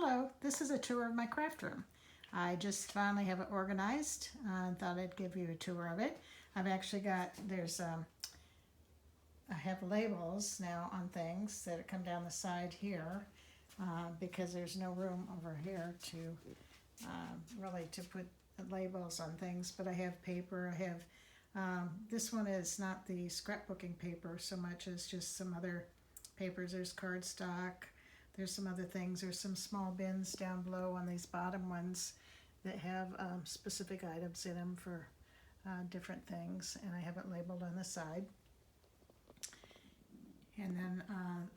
Hello, this is a tour of my craft room. I just finally have it organized. I thought I'd give you a tour of it. I've actually got, I have labels now on things that come down the side here because there's no room over here to really to put labels on things. But I have paper. I have, this one is not the scrapbooking paper so much as just some other papers. There's cardstock. There's some other things. There's some small bins down below on these bottom ones that have specific items in them for different things, and I have it labeled on the side. And then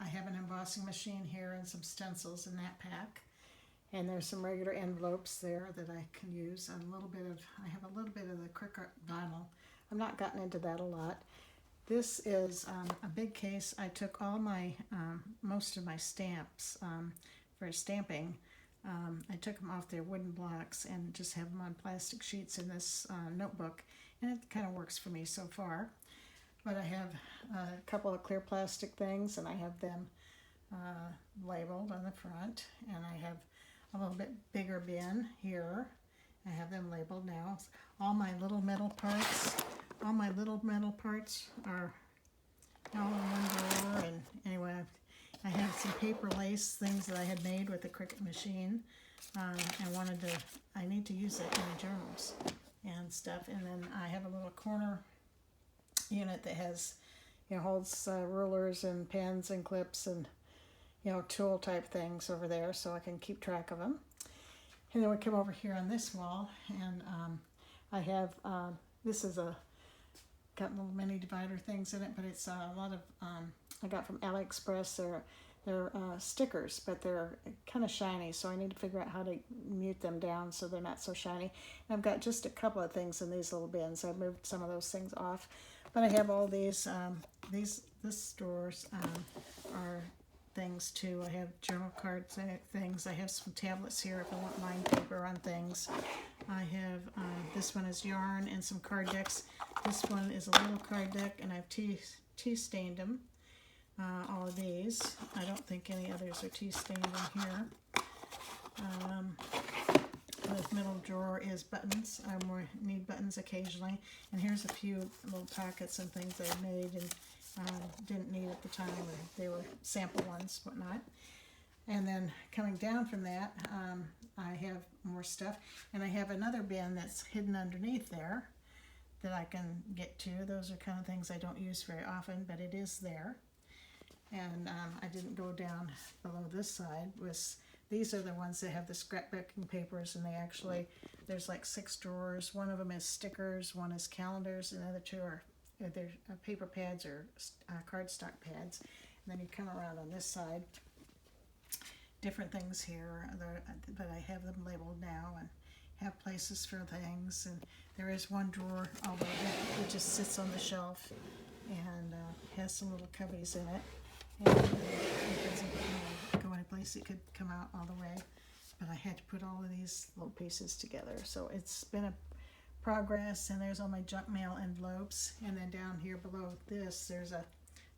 I have an embossing machine here and some stencils in that pack. And there's some regular envelopes there that I can use. And I have a little bit of the Cricut vinyl. I've not gotten into that a lot. This is a big case. I took all my, most of my stamps for stamping. I took them off their wooden blocks and just have them on plastic sheets in this notebook. And it kind of works for me so far. But I have a couple of clear plastic things, and I have them labeled on the front. And I have a little bit bigger bin here. I have them labeled now. All my little metal parts are all in one drawer. And anyway, I have some paper lace things that I had made with the Cricut machine. I need to use it in the journals and stuff. And then I have a little corner unit that has, holds rulers and pens and clips and, tool type things over there so I can keep track of them. And then we come over here on this wall, and I have, this is got little mini divider things in it, but it's a lot of, I got from AliExpress. They're stickers, but they're kind of shiny, so I need to figure out how to mute them down so they're not so shiny. And I've got just a couple of things in these little bins. I've moved some of those things off, but I have all these, this drawers are things too. I have journal cards things. I have some tablets here if I want line paper on things. I have, this one is yarn and some card decks. This one is a little card deck, and I've tea stained them. All of these. I don't think any others are tea stained in here. The middle drawer is buttons. I need buttons occasionally. And here's a few little pockets and things I made and didn't need at the time. They were sample ones, whatnot. And then coming down from that, I have more stuff. And I have another bin that's hidden underneath there that I can get to. Those are kind of things I don't use very often, but it is there. And I didn't go down below this side. These are the ones that have the scrapbooking papers, and there's like 6 drawers. One of them is stickers, one is calendars, and the other 2 are they're paper pads or cardstock pads. And then you come around on this side, different things here, but I have them labeled now and have places for things. And there is one drawer, although it just sits on the shelf and has some little cubbies in it. And it doesn't go any place. It could come out all the way, but I had to put all of these little pieces together. So it's been a progress. And there's all my junk mail envelopes. And then down here below this, there's a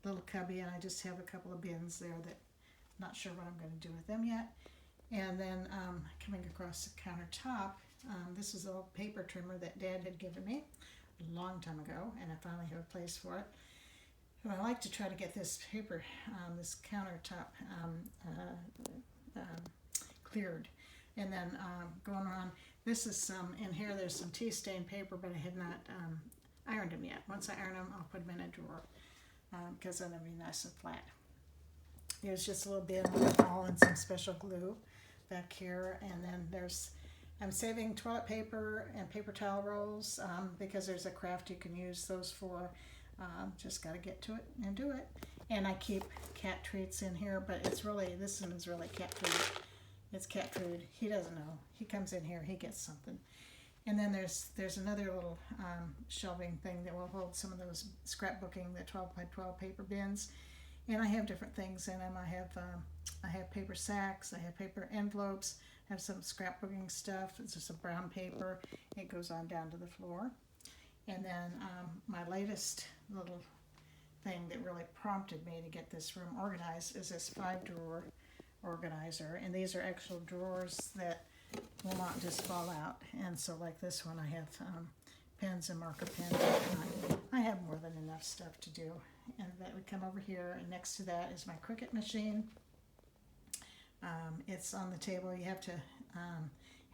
little cubby, and I just have a couple of bins there that I'm not sure what I'm going to do with them yet. And then coming across the countertop, this is a little paper trimmer that Dad had given me a long time ago, and I finally have a place for it. And I like to try to get this paper, this countertop cleared. And then going on, this is in here there's some tea stained paper, but I have not ironed them yet. Once I iron them, I'll put them in a drawer because then they'll be nice and flat. There's just a little bin all and some special glue back here. And then I'm saving toilet paper and paper towel rolls because there's a craft you can use those for. Just got to get to it and do it. And I keep cat treats in here, but this one is really cat food. It's cat food. He doesn't know. He comes in here, he gets something. And then there's another little shelving thing that will hold some of those scrapbooking, the 12 by 12 paper bins. And I have different things in them. I have paper sacks. I have paper envelopes. I have some scrapbooking stuff. It's just a brown paper. It goes on down to the floor. And then my latest little thing that really prompted me to get this room organized is this 5-drawer organizer, and these are actual drawers that will not just fall out. And so like this one, I have pens and marker pens. I have more than enough stuff to do. And that would come over here, and next to that is my Cricut machine. It's on the table. You have to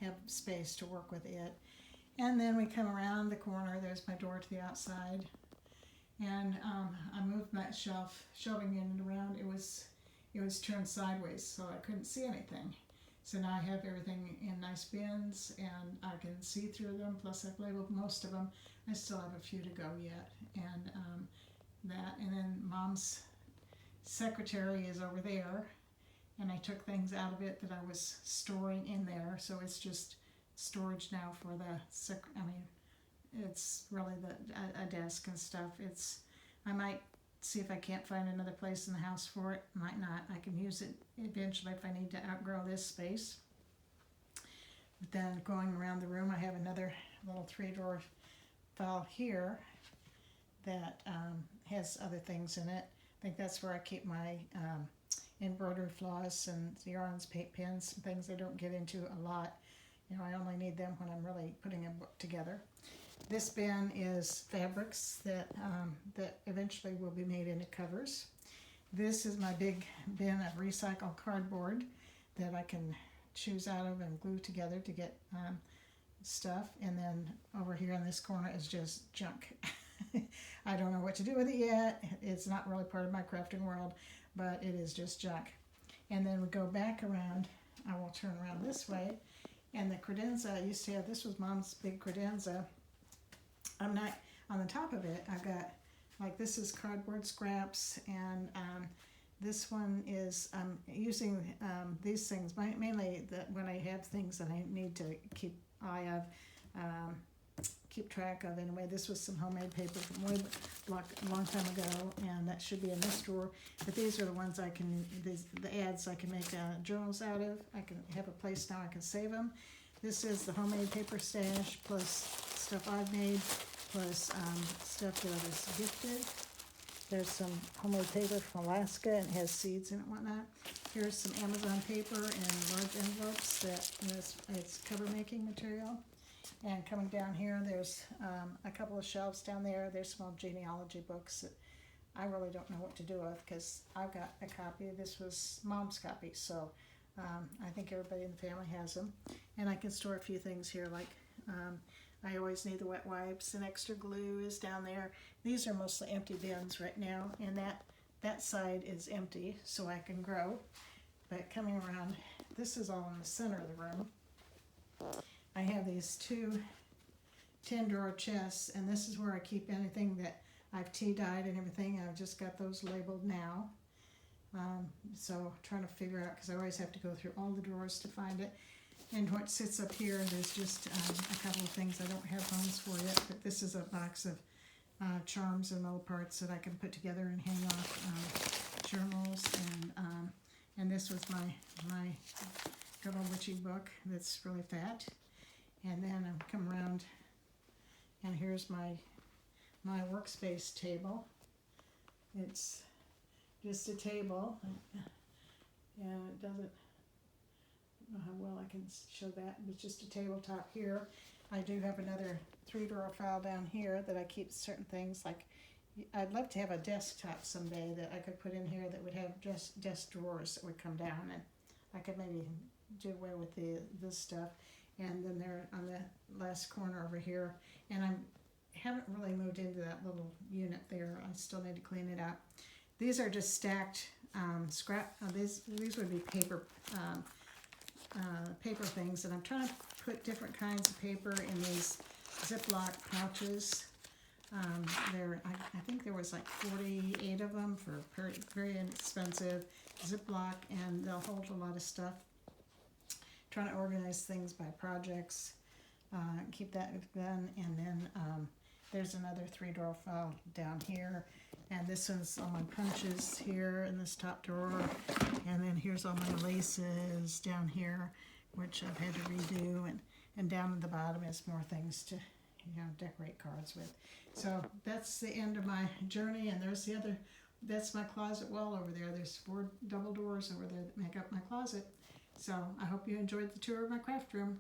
have space to work with it. And then we come around the corner. There's my door to the outside. And I moved that shelving in and around. It was turned sideways, so I couldn't see anything. So now I have everything in nice bins, and I can see through them. Plus, I've labeled most of them. I still have a few to go yet, and and then Mom's secretary is over there, and I took things out of it that I was storing in there, so it's just storage now for the it's really a desk and stuff. I might see if I can't find another place in the house for it. Might not. I can use it eventually if I need to outgrow this space. But then going around the room, I have another little 3-drawer file here that has other things in it. I think that's where I keep my embroidery floss and yarns, paint pens, and things I don't get into a lot. You know, I only need them when I'm really putting a book together. This bin is fabrics that eventually will be made into covers. This is my big bin of recycled cardboard that I can choose out of and glue together to get stuff. And then over here in this corner is just junk. I don't know what to do with it yet. It's not really part of my crafting world, but it is just junk. And then we go back around. I will turn around this way. And the credenza I used to have, this was Mom's big credenza. I'm not, on the top of it, I've got, like, this is cardboard scraps, and this one is, I'm using these things, mainly when I have things that I need to keep eye of, keep track of. Anyway, this was some homemade paper from way a long time ago, and that should be in this drawer. But these are the ones I can, the ads I can make journals out of. I can have a place now I can save them. This is the homemade paper stash, plus stuff I've made, plus stuff that I was gifted. There's some homemade paper from Alaska, and it has seeds in it and whatnot. Here's some Amazon paper in large envelopes that it's cover making material. And coming down here, there's a couple of shelves down there. There's some old genealogy books that I really don't know what to do with, because I've got a copy. This was Mom's copy, so I think everybody in the family has them. And I can store a few things here, like I always need the wet wipes, and extra glue is down there. These are mostly empty bins right now, and that side is empty, so I can grow. But coming around, this is all in the center of the room. I have these 2 10-drawer chests, and this is where I keep anything that I've tea-dyed and everything. I've just got those labeled now. So trying to figure out, because I always have to go through all the drawers to find it. And what sits up here, there's just a couple of things I don't have homes for yet, but this is a box of charms and little parts that I can put together and hang off journals. And this was my good old witchy book that's really fat. And then I come around, and here's my workspace table. It's just a table, and it doesn't know how well I can show that. It's just a tabletop here. I do have another 3-drawer file down here that I keep certain things, like I'd love to have a desktop someday that I could put in here that would have just desk drawers that would come down, and I could maybe do away with this stuff. And then there on the last corner over here, and I haven't really moved into that little unit there. I still need to clean it out. These are just stacked scrap. These would be paper paper things, and I'm trying to put different kinds of paper in these Ziploc pouches. I think there was like 48 of them for very inexpensive Ziploc, and they'll hold a lot of stuff. Trying to organize things by projects, keep that done, and then there's another 3-drawer file down here, and this one's all my punches here in this top drawer, and then here's all my laces down here, which I've had to redo, and down at the bottom is more things to decorate cards with. So that's the end of my journey, and there's the other that's my closet wall over there. There's 4 double doors over there that make up my closet. So I hope you enjoyed the tour of my craft room.